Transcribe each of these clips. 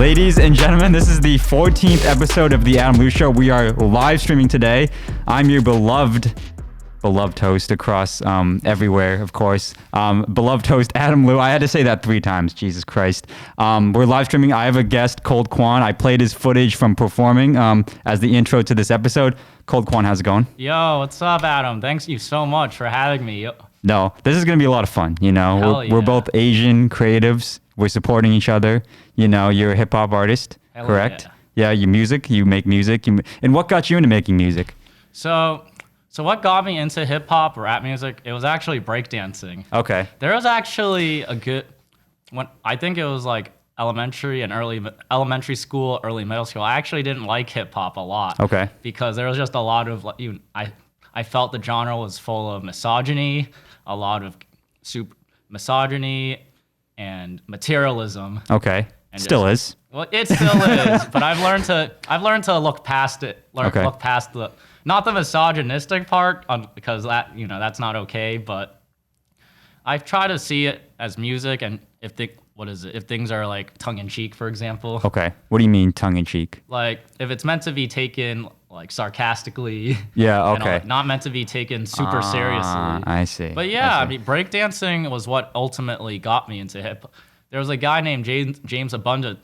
Ladies and gentlemen, this is the 14th episode of The Adam Liu Show. We are live streaming today. I'm your beloved host across everywhere, of course. Beloved host Adam Liu. I had to say that 3 times. Jesus Christ. We're live streaming. I have a guest, Kold Kwan. I played his footage from performing as the intro to this episode. Kold Kwan, how's it going? Yo, what's up, Adam? Thanks you so much for having me. No, this is going to be a lot of fun. You know, Hell we're yeah. both Asian creatives. We're supporting each other. You know, you're a hip hop artist, Hell correct? Yeah, you make music. And what got you into making music? So what got me into hip hop, rap music? It was actually breakdancing. Okay. There was actually I think it was like elementary school, early middle school. I actually didn't like hip hop a lot. Okay. Because there was just a lot of I felt the genre was full of misogyny, a lot of misogyny and materialism. Okay. And Still is. Well, it still is, but I've learned to look past it. Look past not the misogynistic part, because that's not okay. But I try to see it as music, and if things are like tongue in cheek, for example. Okay. What do you mean tongue in cheek? Like if it's meant to be taken like sarcastically. Yeah. and Okay. not meant to be taken super seriously. I see. But yeah, I mean, breakdancing was what ultimately got me into hip. There was a guy named James Abundis.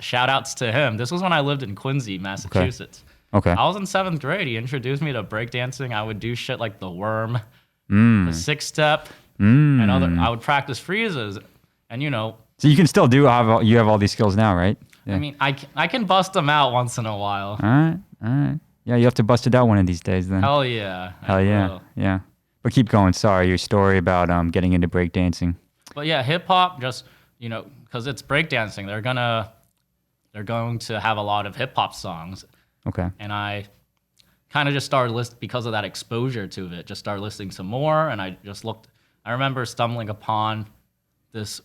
Shout outs to him. This was when I lived in Quincy, Massachusetts. Okay. I was in 7th grade. He introduced me to breakdancing. I would do shit like the worm, the 6-step, and other. I would practice freezes, and So you can still you have all these skills now, right? Yeah. I mean, I can bust them out once in a while. All right. Yeah, you have to bust it out one of these days then. Hell yeah. Hell yeah. Will. Yeah. But keep going. Sorry, your story about getting into breakdancing. But yeah, hip hop just because it's breakdancing, they're going to have a lot of hip hop songs. Okay. And I kind of just started because of that exposure to it. Just started listening to more, and I just looked. I remember stumbling upon this.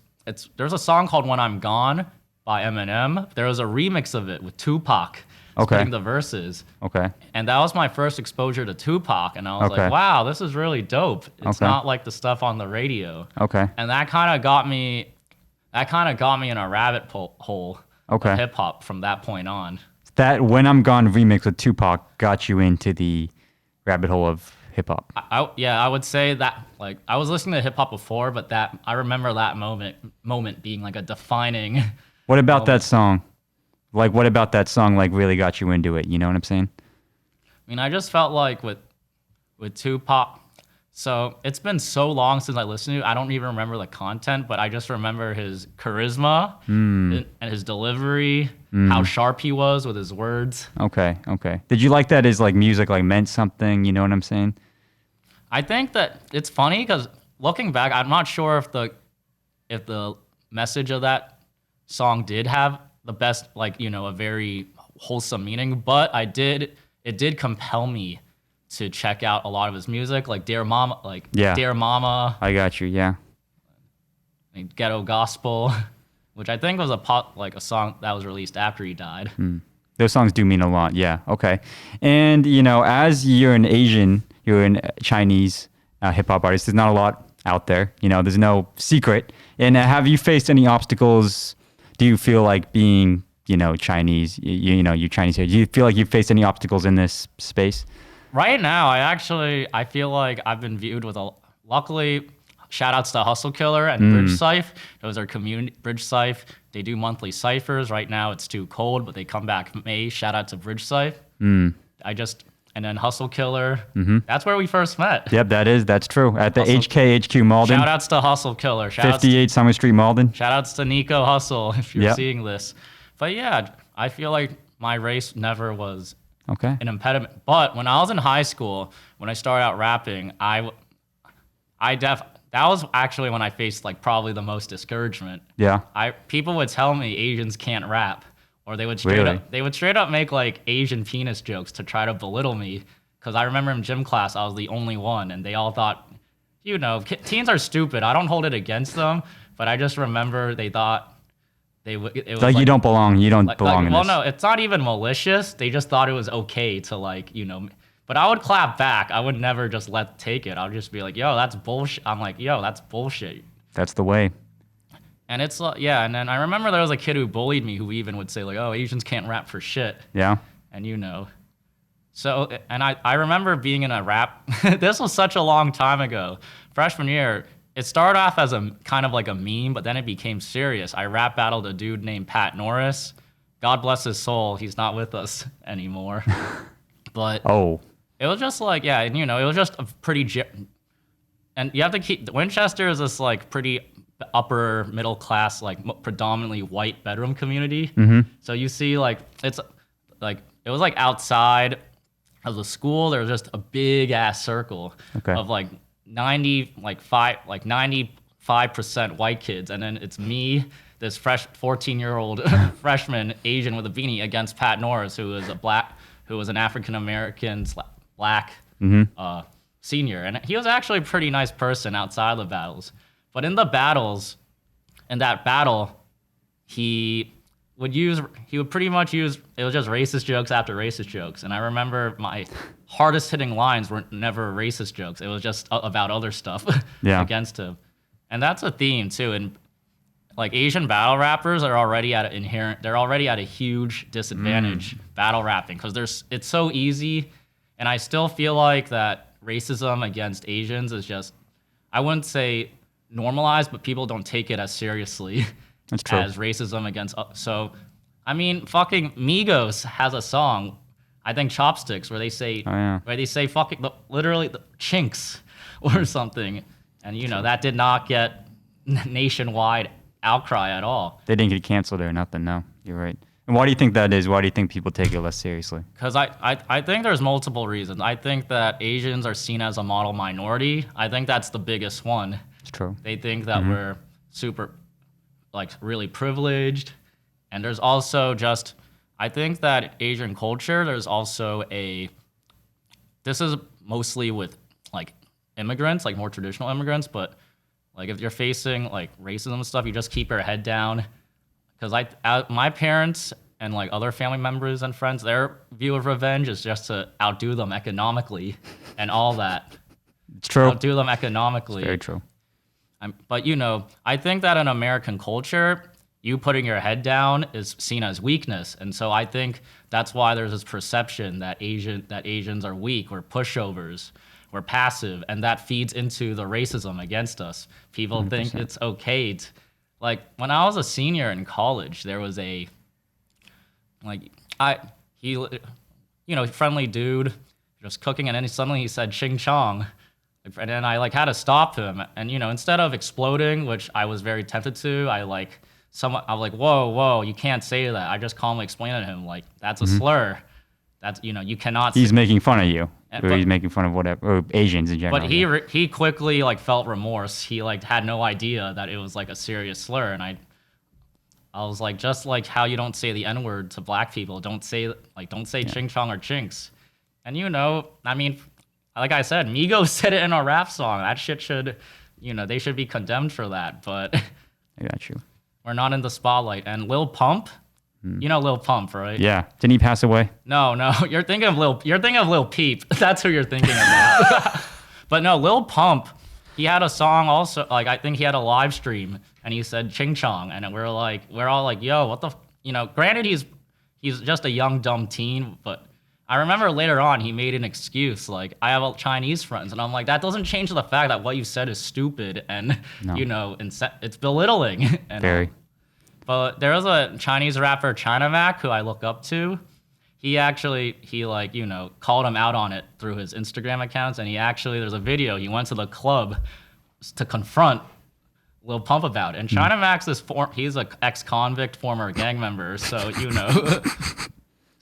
There's a song called "When I'm Gone" by Eminem. There was a remix of it with Tupac spitting the verses. Okay. And that was my first exposure to Tupac, and I was Okay. like, "Wow, this is really dope." It's Okay. not like the stuff on the radio. Okay. And that kind of got me. That kind of got me in a rabbit hole Okay. of hip hop from that point on. That "When I'm Gone" remix with Tupac got you into the rabbit hole of hip hop. I would say that like I was listening to hip hop before, but I remember that moment being like a defining. What about that song? Like, what about that song like really got you into it? You know what I'm saying? I mean, I just felt like with Tupac. So it's been so long since I listened to it, I don't even remember the content, but I just remember his charisma and his delivery, how sharp he was with his words. Okay. Did you like that his like music like meant something? You know what I'm saying? I think that it's funny because looking back, I'm not sure if the message of that song did have the best, a very wholesome meaning, but it did compel me to check out a lot of his music, like Dear Mama, Dear Mama. I got you. Yeah. Like Ghetto Gospel, which I think was a song that was released after he died. Those songs do mean a lot. Yeah. Okay. And as you're a Chinese hip hop artist, there's not a lot out there. There's no secret. And have you faced any obstacles? Do you feel like being, Chinese, you're Chinese here? Do you feel like you've faced any obstacles in this space? Right now, I feel like I've been viewed with luckily, shout outs to Hustle Killer and Bridge Cypher. Those are community Bridge Cypher. They do monthly ciphers. Right now it's too cold, but they come back May. Shout out to Bridge Cypher. And then Hustle Killer. That's where we first met. Yep, that's true. At the HK HQ Malden. Shout outs to Hustle Killer. 58 Summer Street Malden. Shout outs to Nico Hustle if you're seeing this. But yeah, I feel like my race never was an impediment. But when I was in high school, when I started out rapping, that was actually when I faced like probably the most discouragement. Yeah. People would tell me Asians can't rap, or they would straight up make like Asian penis jokes to try to belittle me. Because I remember in gym class I was the only one, and they all thought, teens are stupid. I don't hold it against them, but I just remember they thought it was like you don't belong. You don't belong in this. Well, no, it's not even malicious. They just thought it was okay to But I would clap back. I would never just take it. I would just be like, yo, that's bullshit. I'm like, yo, that's bullshit. That's the way. And it's like, yeah, and then I remember there was a kid who bullied me who even would say like, "Oh, Asians can't rap for shit." Yeah. And so, and I remember being in a rap. This was such a long time ago. Freshman year, it started off as a kind of like a meme, but then it became serious. I rap battled a dude named Pat Norris. God bless his soul. He's not with us anymore. But Oh. it was just like, yeah, and it was just a pretty, and you have to keep, Winchester is this like pretty upper middle class, like predominantly white bedroom community. So you see like, it's like, it was like outside of the school, there was just a big ass circle of like 95% white kids. And then it's me, this 14-year-old freshman Asian with a beanie against Pat Norris, who was an African-American black senior. And he was actually a pretty nice person outside the battles. But in that battle, he would pretty much use, it was just racist jokes after racist jokes. And I remember my hardest hitting lines were never racist jokes. It was just about other stuff against him. And that's a theme too. And like Asian battle rappers are already at a huge disadvantage battle rapping because it's so easy. And I still feel like that racism against Asians is just, I wouldn't say normalized, but people don't take it as seriously. That's true. As racism against. So, I mean, fucking Migos has a song, I think Chopsticks, where they say, fucking literally the chinks or something, and that did not get nationwide outcry at all. They didn't get canceled or nothing. No, you're right. And why do you think that is? Why do you think people take it less seriously? Because I think there's multiple reasons. I think that Asians are seen as a model minority. I think that's the biggest one. It's true. They think that we're super, like, really privileged. And there's also just, I think that Asian culture, there's also this is mostly with, like, immigrants, like more traditional immigrants, but, like, if you're facing, like, racism and stuff, you just keep your head down. Because my parents and, like, other family members and friends, their view of revenge is just to outdo them economically and all that. It's true. Outdo them economically. It's very true. But, I think that in American culture, you putting your head down is seen as weakness. And so I think that's why there's this perception that Asians are weak, we're pushovers, we're passive, and that feeds into the racism against us. People 100%. Think it's okay to, like, when I was a senior in college, there was friendly dude, just cooking, and then suddenly he said ching chong. And then I, like, had to stop him. And, instead of exploding, which I was very tempted to, I was like, whoa, you can't say that. I just calmly explained to him, like, that's a slur. That's, you cannot He's making fun of you. But he's making fun of whatever, or Asians in general. But he quickly, like, felt remorse. He, like, had no idea that it was, like, a serious slur. And I was like, just like how you don't say the N-word to black people, don't say ching chong or chinks. And, I mean, like I said, Migos said it in a rap song. That shit should, they should be condemned for that. But I got you. We're not in the spotlight. And Lil Pump, you know Lil Pump, right? Yeah. Didn't he pass away? No. You're thinking of Lil Peep. That's who you're thinking about. But no, Lil Pump, he had a song also. Like, I think he had a live stream, and he said ching chong, and we're all like, yo, what the, Granted, he's just a young dumb teen, but I remember later on he made an excuse, like, I have Chinese friends, and I'm like, that doesn't change the fact that what you said is stupid, and it's belittling. And, very. But there was a Chinese rapper, China Mac, who I look up to. He called him out on it through his Instagram accounts, and there's a video. He went to the club to confront Lil Pump about it. And China Mac's he's an ex-convict, former gang member, so I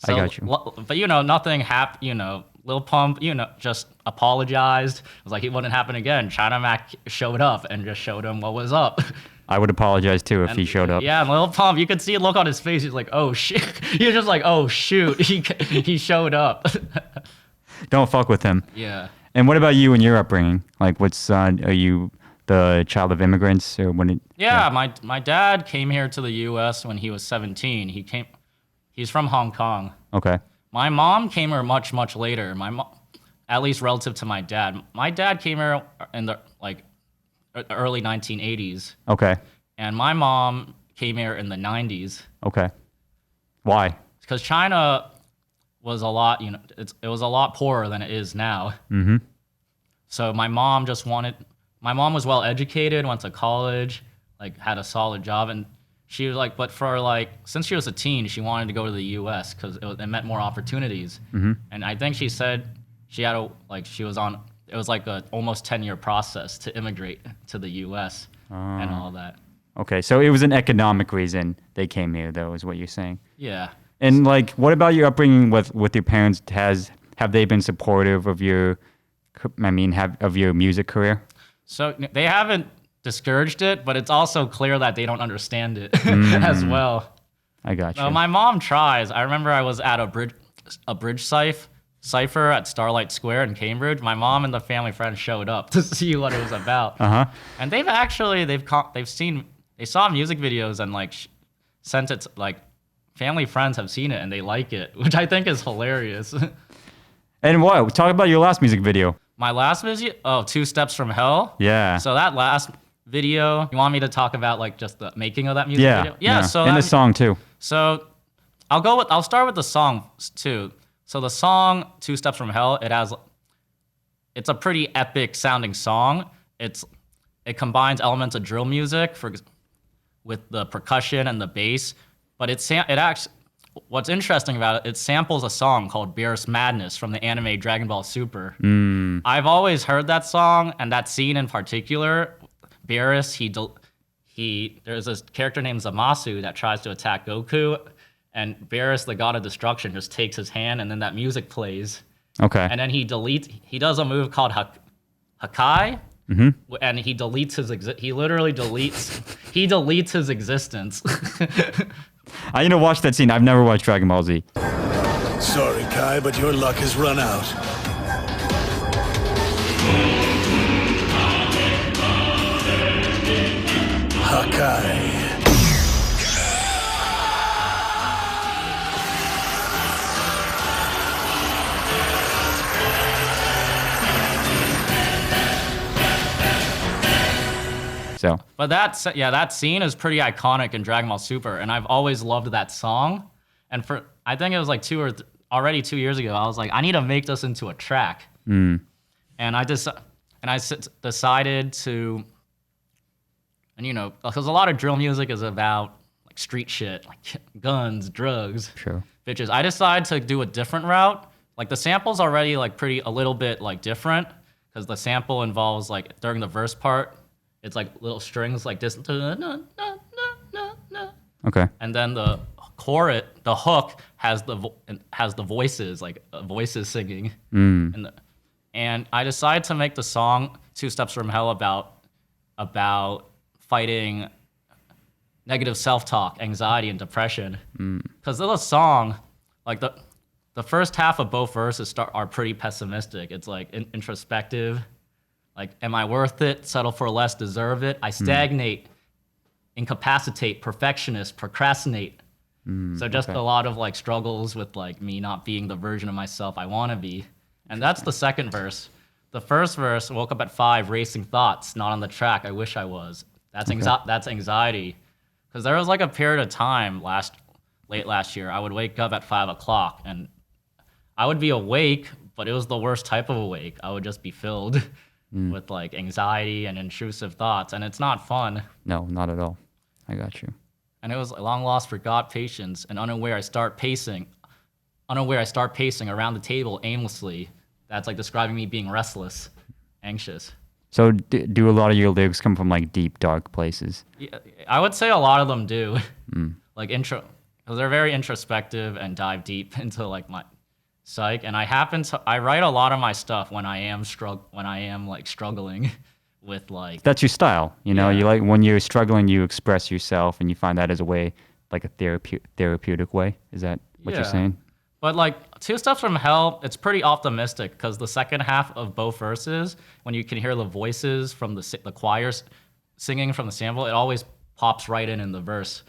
got you. But nothing happened. Lil Pump, just apologized. It was like it wouldn't happen again. China Mac showed up and just showed him what was up. I would apologize too if he showed up. Yeah, and Lil Pump, you could see a look on his face. He's like, "Oh shit!" He was just like, "Oh shoot!" He showed up. Don't fuck with him. Yeah. And what about you and your upbringing? Like, are you the child of immigrants or when? My dad came here to the U.S. when he was 17. He's from Hong Kong. Okay. My mom came here much, much later. At least relative to my dad. My dad came here in the early 1980s. Okay. And my mom came here in the 90s Okay. Why? because China was a lot, it was a lot poorer than it is now. Mm-hmm. So my mom was well educated, went to college, like had a solid job, and she was like, but for like, since she was a teen, she wanted to go to the U.S. because it meant more opportunities. Mm-hmm. And I think she said it was like a almost 10-year process to immigrate to the U.S. and all that. Okay, so it was an economic reason they came here, though, is what you're saying. Yeah. And like, what about your upbringing with your parents? Have they been supportive of your, of your music career? So they haven't discouraged it, but it's also clear that they don't understand it as well. I got you. No, my mom tries. I remember I was at a bridge cipher at Starlight Square in Cambridge. My mom and the family friends showed up to see what it was about. Uh-huh. And they saw music videos and like sent it like family friends have seen it and they like it, which I think is hilarious. And what? Talk about your last music video. My last video, 2 Steps from Hell. Yeah. So that last video, you want me to talk about like just the making of that music video? Yeah. So and the song too. So I'll start with the song too. So the song 2 Steps from Hell, it's a pretty epic sounding song. It combines elements of drill music with the percussion and the bass, but what's interesting about it samples a song called Beerus Madness from the anime Dragon Ball Super. I've always heard that song and that scene in particular. Beerus, there's this character named Zamasu that tries to attack Goku, and Beerus, the god of destruction, just takes his hand, and then that music plays. Okay. And then he does a move called Hakai, and he literally deletes his existence. I need to watch that scene. I've never watched Dragon Ball Z. Sorry, Kai, but your luck has run out. Hakai. So. But that scene is pretty iconic in Dragon Ball Super, and I've always loved that song. And I think it was like already 2 years ago, I was like, I need to make this into a track. And I decided to, and because a lot of drill music is about like street shit, like guns, drugs, True. bitches. I decided to do a different route. Like the sample's already like a little bit like different, because the sample involves like during the verse part, it's like little strings like this. Okay. And then the hook has the voices, like voices singing. And I decided to make the song 2 Steps from Hell about fighting negative self-talk, anxiety, and depression. Because the song, like the first half of both verses are pretty pessimistic. It's like introspective. Like, am I worth it? Settle for less, deserve it. I stagnate, incapacitate, perfectionist, procrastinate. So just a lot of like struggles with like me not being the version of myself I want to be. And that's the second verse. The first verse, woke up at 5, racing thoughts, not on the track I wish I was. That's anxiety. Because there was like a period of time late last year, I would wake up at 5 o'clock and I would be awake, but it was the worst type of awake. I would just be filled with like anxiety and intrusive thoughts, and it's not fun. No, not at all. I got you. And it was long lost, forgot patience, and unaware I start pacing around the table aimlessly. That's like describing me being restless, anxious. So do a lot of your lyrics come from like deep, dark places? Yeah, I would say a lot of them do. Like because they're very introspective and dive deep into like my psych. And I write a lot of my stuff when I am like struggling with like. That's your style, Yeah. You like when you're struggling, you express yourself, and you find that as a way, like a therapeutic way. Is that what you're saying? But like 2 Steps from Hell, it's pretty optimistic because the second half of both verses, when you can hear the voices from the choirs singing from the sample, it always pops right in the verse,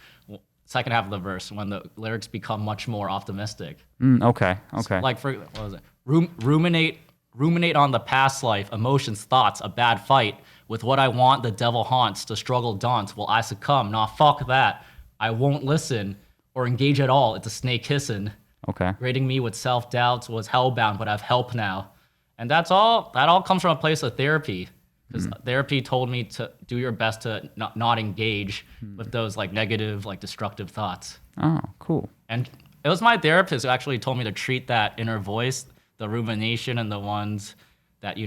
second half of the verse, when the lyrics become much more optimistic. Okay. So, like what was it? Ruminate ruminate on the past life, emotions, thoughts, a bad fight. With what I want, the devil haunts, the struggle daunts. Will I succumb? Nah, fuck that. I won't listen or engage at all. It's a snake hissing. Okay. Rating me with self-doubts, was hellbound, but I've help now. And that all comes from a place of therapy. Because therapy told me to do your best to not engage with those like negative, like destructive thoughts. Oh, cool. And it was my therapist who actually told me to treat that inner voice, the rumination and the ones that,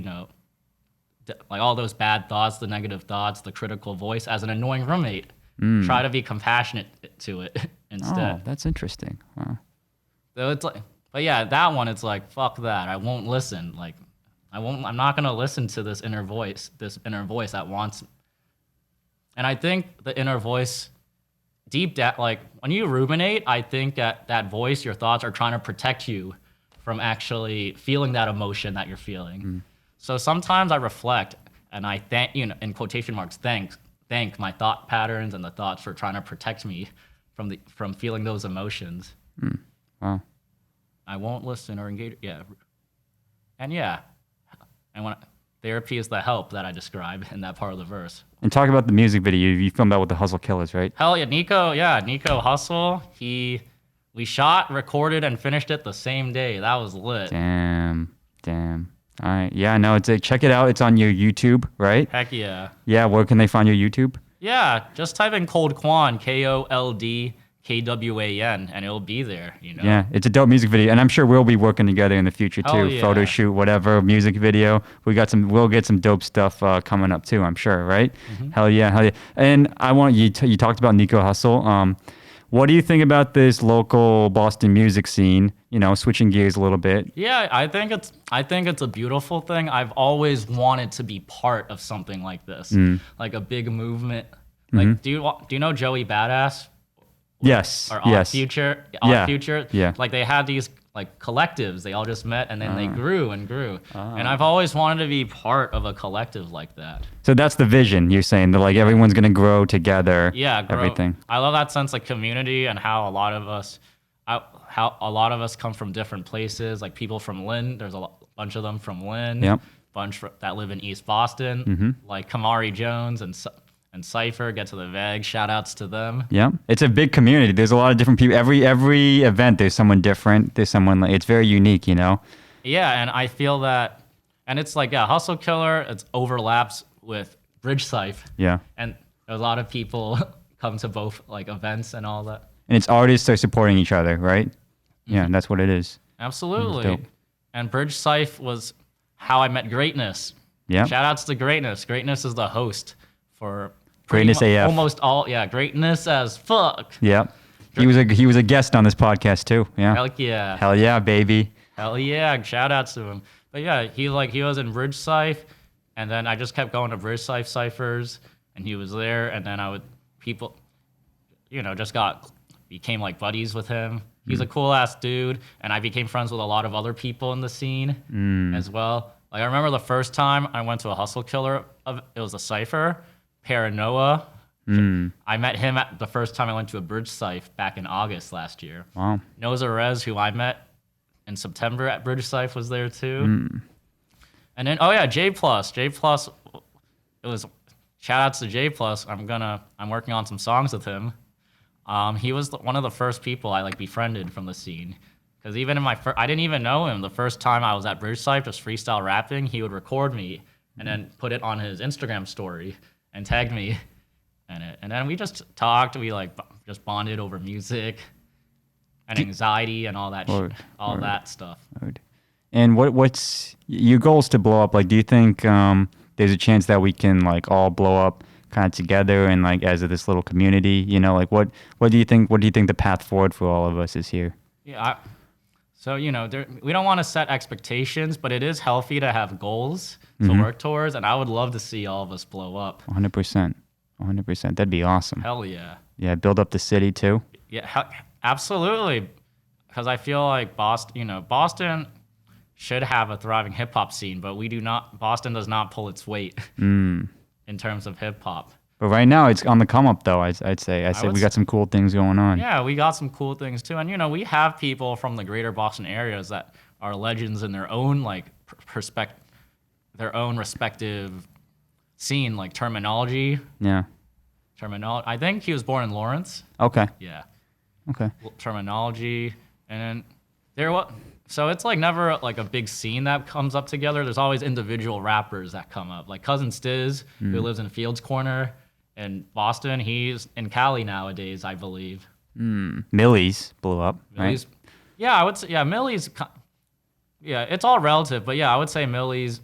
like all those bad thoughts, the negative thoughts, the critical voice as an annoying roommate. Try to be compassionate to it instead. Oh, that's interesting. Wow. So it's like, but yeah, that one, it's like, fuck that. I won't listen. Like, I'm not going to listen to this inner voice that wants. And I think the inner voice, deep down, like when you ruminate, I think that voice, your thoughts are trying to protect you from actually feeling that emotion that you're feeling. So sometimes I reflect and I thank, in quotation marks, thank my thought patterns and the thoughts for trying to protect me from feeling those emotions. Wow. I won't listen or engage. Yeah. And yeah. And when therapy is the help that I describe in that part of the verse. And talk about the music video. You filmed that with the Hustle Killers, right? Hell yeah, Nico Hustle. We shot, recorded, and finished it the same day. That was lit. Damn. All right. Yeah, no, check it out. It's on your YouTube, right? Heck yeah. Yeah, where can they find your YouTube? Yeah, just type in Kold Kwan, KoldKwan, and it'll be there, Yeah, it's a dope music video, and I'm sure we'll be working together in the future too. Hell yeah. Photo shoot, whatever, music video. We'll get some dope stuff coming up too, I'm sure, right? Hell yeah. And I want you talked about Nico Hustle. What do you think about this local Boston music scene? Switching gears a lityou bit. Yeah, I think it's a beautiful thing. I've always wanted to be part of something like this, like a big movement. Like, do you know Joey Badass? Yes. Or yes. Future. Yeah. Like they had these like collectives. They all just met and then they grew and grew. And I've always wanted to be part of a collective like that. So that's the vision you're saying, that like everyone's gonna grow together. Yeah, everything. I love that sense of community and how a lot of us come from different places. Like people from Lynn, there's a bunch of them from Lynn. Yep. Bunch that live in East Boston, like Kamari Jones and Cypher, Get to the Veg, shout outs to them. Yeah, it's a big community. There's a lot of different people. Every event, there's someone different. There's someone, it's very unique, Yeah, and I feel that, and it's like, Hustle Killer, it overlaps with Bridge Cypher. Yeah. And a lot of people come to both like events and all that. And it's artists are supporting each other, right? Yeah, and that's what it is. Absolutely. And Bridge Cypher was how I met Greatness. Yeah. Shout outs to Greatness. Greatness is the host for Greatness AF. Almost all, Greatness as fuck. Yeah. He was a guest on this podcast too. Yeah. Hell yeah, baby. Hell yeah, shout outs to him. But yeah, he was in Bridge Cypher, and then I just kept going to Bridge Cypher ciphers, and he was there, and then people, just became like buddies with him. He's a cool ass dude, and I became friends with a lot of other people in the scene as well. Like I remember the first time I went to a Hustle Killer, it was a cipher. Paranoia. I met him at the first time I went to a Bridge Cypher back in August last year. Wow. Noza Rez, who I met in September at Bridge Cypher, was there too. And then J Plus. It was shout outs to J Plus. I'm working on some songs with him. He was one of the first people I befriended from the scene. Because even in I didn't even know him. The first time I was at Bridge Cypher just freestyle rapping, he would record me and then put it on his Instagram story and tagged me in it. And then we just talked. We just bonded over music and anxiety and all that that stuff. And what's your goals to blow up? Like, do you think there's a chance that we can all blow up kind of together and as this little community? What do you think? What do you think the path forward for all of us is here? Yeah. So, we don't want to set expectations, but it is healthy to have goals to work towards, and I would love to see all of us blow up. 100%. 100%. That'd be awesome. Hell yeah. Yeah, build up the city too. Yeah, absolutely. Because I feel like Boston should have a thriving hip-hop scene, but we do not. Boston does not pull its weight in terms of hip-hop. But right now, it's on the come up, though. I'd say we got some cool things going on. Yeah, we got some cool things too, and we have people from the greater Boston areas that are legends in their own like their own respective scene, like terminology. Yeah. I think he was born in Lawrence. Okay. Yeah. Okay. Terminology, and then so it's like never like a big scene that comes up together. There's always individual rappers that come up, like Cousin Stiz, who lives in Fields Corner in Boston. He's in Cali nowadays, I believe. Millie's blew up. Millie's, right? yeah, I would say, yeah, Millie's, yeah, it's all relative, but yeah, I would say Millie's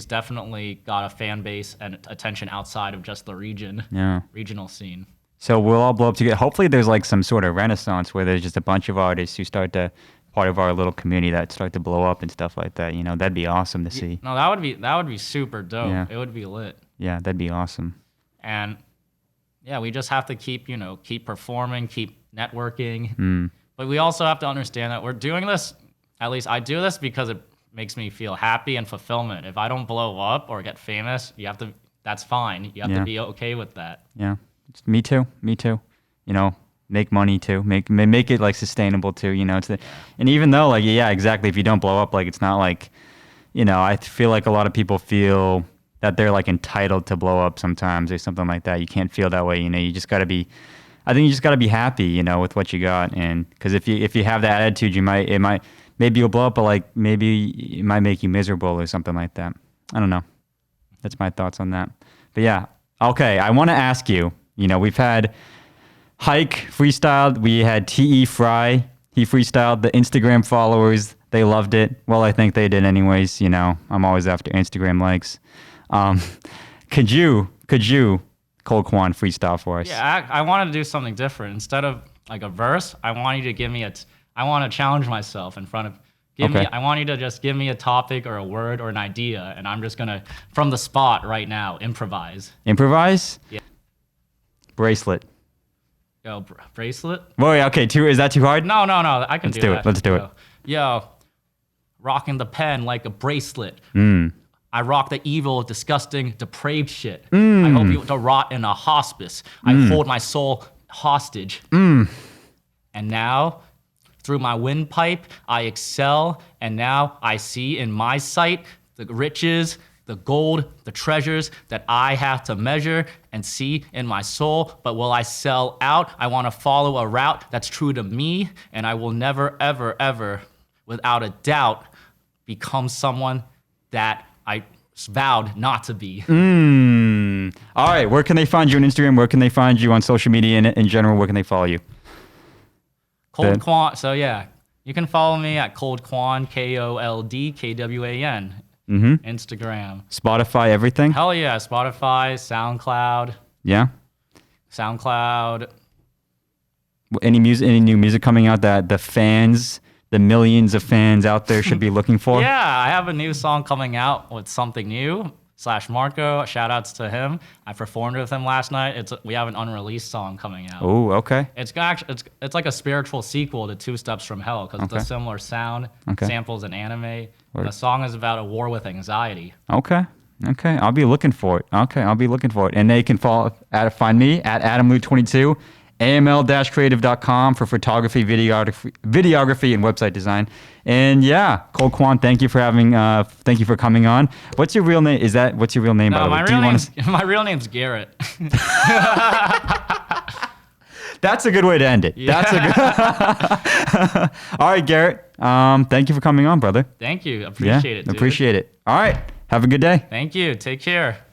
definitely got a fan base and attention outside of just the regional scene. So we'll all blow up together. Hopefully there's like some sort of renaissance where there's just a bunch of artists who start to part of our little community that start to blow up and stuff like that. You know, that'd be awesome to see. No, that would be super dope. Yeah. It would be lit. Yeah, that'd be awesome. And yeah, we just have to keep performing, keep networking. But we also have to understand that we're doing this, at least I do this because it makes me feel happy and fulfillment. If I don't blow up or get famous, that's fine. You have to be okay with that. Yeah. Me too. You know, make money too. Make it like sustainable too. You know, and even though like yeah, exactly. If you don't blow up, like it's not like, you know, I feel like a lot of people feel that they're like entitled to blow up sometimes or something like that. You can't feel that way. You know, you just got to be. I think you just got to be happy, you know, with what you got, and because if you have that attitude, maybe you'll blow up, but like maybe it might make you miserable or something like that. I don't know. That's my thoughts on that. But yeah, okay. I want to ask you. You know, we've had Hike freestyled. We had T.E. Fry. He freestyled. The Instagram followers, they loved it. Well, I think they did anyways. You know, I'm always after Instagram likes. Could you, Kold Kwan, freestyle for us? Yeah, I wanted to do something different. Instead of like a verse, I want you to give me I want to challenge myself in front of. I want you to just give me a topic or a word or an idea, and I'm just gonna, from the spot right now, improvise. Improvise? Yeah. Bracelet. Yo, bracelet? Well, yeah, okay. Is that too hard? No. I can do that. Let's do it. Yo, rocking the pen like a bracelet. I rock the evil, disgusting, depraved shit. I hope you to rot in a hospice. I hold my soul hostage. And now, through my windpipe, I excel. And now I see in my sight the riches, the gold, the treasures that I have to measure and see in my soul. But will I sell out? I want to follow a route that's true to me. And I will never, ever, ever, without a doubt, become someone that I vowed not to be. All right. Where can they find you on Instagram? Where can they find you on social media in general? Where can they follow you? Kold Kwan. So yeah, you can follow me at Kold Kwan, KoldKwan. Instagram. Spotify, everything? Hell yeah. Spotify, SoundCloud. Yeah. SoundCloud. Any new music coming out that the millions of fans out there should be looking for? Yeah, I have a new song coming out with Something New / Marco. Shout outs to him. I performed with him last night. We have an unreleased song coming out. Oh, okay. It's like a spiritual sequel to Two Steps from Hell because it's a similar sound, samples and anime. The song is about a war with anxiety. Okay. I'll be looking for it. And they can find me at AdamLou22, aml-creative.com for photography, videography, and website design. And yeah, Kold Kwan, thank you for coming on. What's your real name? What's your real name? No, my real name's Garrett. That's a good way to end it. Yeah. All right, Garrett. Thank you for coming on, brother. Thank you. Appreciate it, dude. Appreciate it. All right. Have a good day. Thank you. Take care.